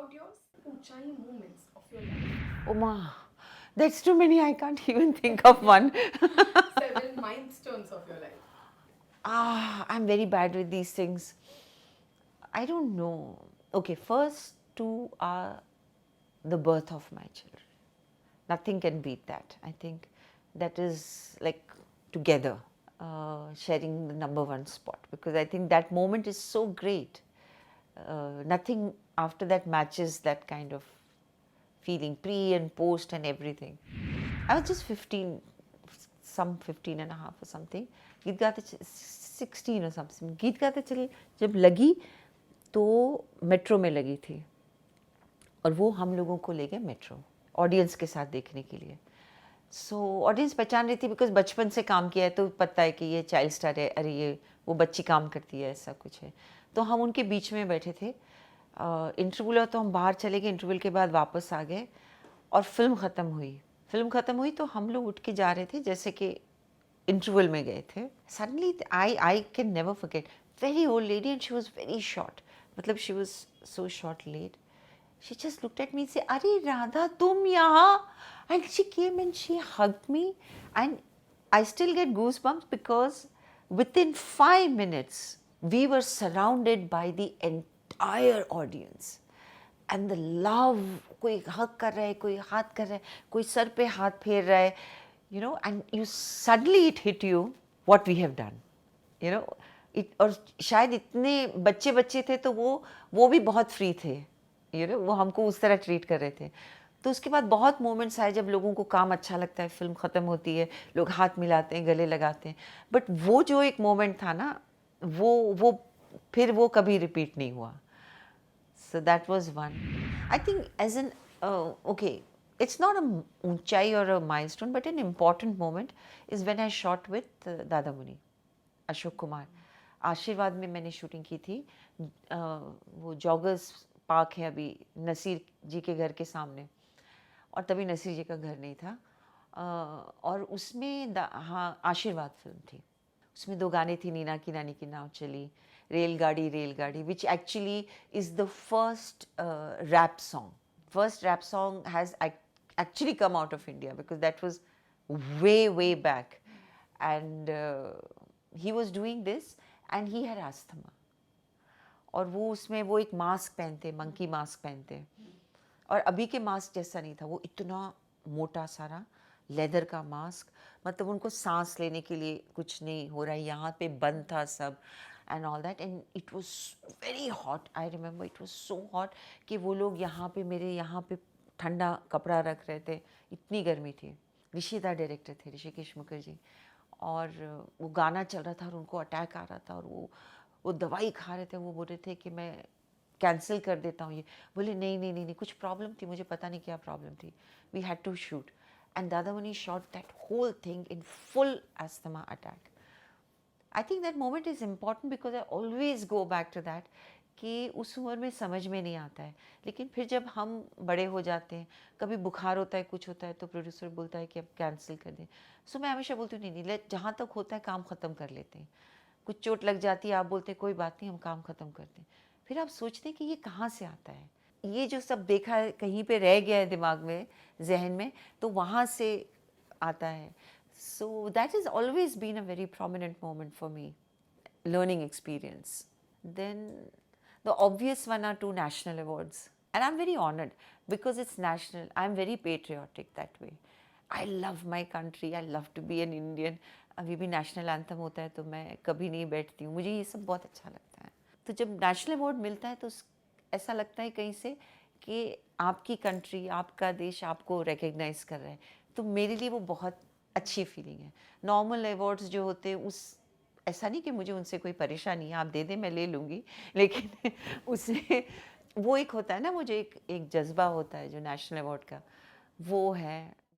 about yours? Uchai moments of your life. Oma, that's too many. I can't even think of one. 7 milestones of your life. I'm very bad with these things. I don't know. Okay, first two are the birth of my children. Nothing can beat that. I think that is like together, sharing the number one spot, because I think that moment is so great. Nothing after that matches that kind of feeling, pre and post and everything. I was just 15, some 15 and a half or something. गीत गाते 16 or something. गीत गाते चले जब लगी तो metro में लगी थी और वो हम लोगों को ले गए मेट्रो ऑडियंस के साथ देखने के लिए. सो ऑडियंस पहचान रही थी बिकॉज बचपन से काम किया है तो पता है कि ये चाइल्ड स्टार है, अरे ये वो बच्ची काम करती है, ऐसा कुछ है. तो हम उनके बीच में बैठे थे. इंटरवल तो हम बाहर चले गए, इंटरवल के बाद वापस आ गए और फिल्म ख़त्म हुई तो हम लोग उठ के जा रहे थे जैसे कि इंटरवल में गए थे. Suddenly I can never forget, very old lady and she was very short, मतलब she was so short lady. She just looked at me and said, "Are Radha, tum yahan?" And she came and she hugged me, and I still get goosebumps because within 5 minutes we were surrounded by the entire audience, and the love. कोई hug कर रहा है, कोई हाथ कर रहा है, कोई सर पे हाथ फेर रहा है, and you suddenly it hit you what we have done, you know. और शायद इतने बच्चे थे तो वो भी बहुत फ्री थे, वो हमको उस तरह ट्रीट कर रहे थे. तो उसके बाद बहुत मोमेंट्स आए जब लोगों को काम अच्छा लगता है, फिल्म ख़त्म होती है, लोग हाथ मिलाते हैं, गले लगाते हैं. बट वो जो एक मोमेंट था ना, वो फिर वो कभी रिपीट नहीं हुआ. So that was one. I think as an okay, it's not a ऊंचाई or a milestone, but an important moment is when I shot with दादा मुनि, अशोक कुमार. आशीर्वाद में मैंने शूटिंग की थी. वो जॉगर्स पार्क है अभी नसीर जी के घर के सामने, और तभी नसीर जी का घर नहीं था. और उसमें हाँ, आशीर्वाद फिल्म थी. उसमें 2 गाने थे, नीना की नानी की नाव चली, रेलगाड़ी, which actually is the first rap song. First rap song has actually come out of India because that was way back. And he was doing this and he had asthma. और वो उसमें वो एक मास्क पहनते, monkey mask पहनते, और अभी के मास्क जैसा नहीं था. वो इतना मोटा सारा लेदर का मास्क, मतलब उनको सांस लेने के लिए कुछ नहीं हो रहा है, यहाँ पे बंद था सब and all that. And it was very hot. I remember it was so hot कि वो लोग यहाँ पे मेरे यहाँ पे ठंडा कपड़ा रख रहे थे, इतनी गर्मी थी. ऋषिदा डायरेक्टर थे, ऋषिकेश मुखर्जी, और वो गाना चल रहा था और उनको अटैक आ रहा था और वो दवाई खा रहे थे. वो बोल रहे थे कि मैं कैंसिल कर देता हूँ ये. बोले नहीं, कुछ प्रॉब्लम थी, मुझे पता नहीं क्या प्रॉब्लम थी. We had to shoot and Dadamuni shot that whole thing in full asthma attack. I think that moment is important because I always go back to that कि उस उम्र में समझ में नहीं आता है, लेकिन फिर जब हम बड़े हो जाते हैं, कभी बुखार होता है, कुछ होता है, तो प्रोड्यूसर बोलता है कि अब कैंसिल कर दें. सो मैं हमेशा बोलती हूँ नहीं, जहाँ तक होता है काम ख़त्म कर लेते हैं. कुछ चोट लग जाती है, आप बोलते हैं कोई बात नहीं, हम काम ख़त्म करते हैं. फिर आप सोचते हैं कि ये कहाँ से आता है, ये जो सब देखा है कहीं पे रह गया है दिमाग में, जहन में, तो वहाँ से आता है. So that is always been a very prominent moment for me, learning experience. Then the obvious one are 2 national awards, and I'm very honored because it's national. I'm very patriotic that way. I love my country. I love to be an Indian. अभी भी national anthem होता है तो मैं कभी नहीं बैठती हूँ, मुझे ये सब बहुत अच्छा लगता है. तो जब नेशनल अवार्ड मिलता है तो ऐसा लगता है कहीं से कि आपकी कंट्री, आपका देश आपको रिकग्नाइज कर रहा है. तो मेरे लिए वो बहुत अच्छी फीलिंग है. नॉर्मल अवार्ड्स जो होते हैं, उस ऐसा नहीं कि मुझे उनसे कोई परेशानी है, आप दे दें मैं ले लूँगी, लेकिन उससे वो एक होता है ना, मुझे एक जज्बा होता है जो नेशनल अवार्ड का, वो है.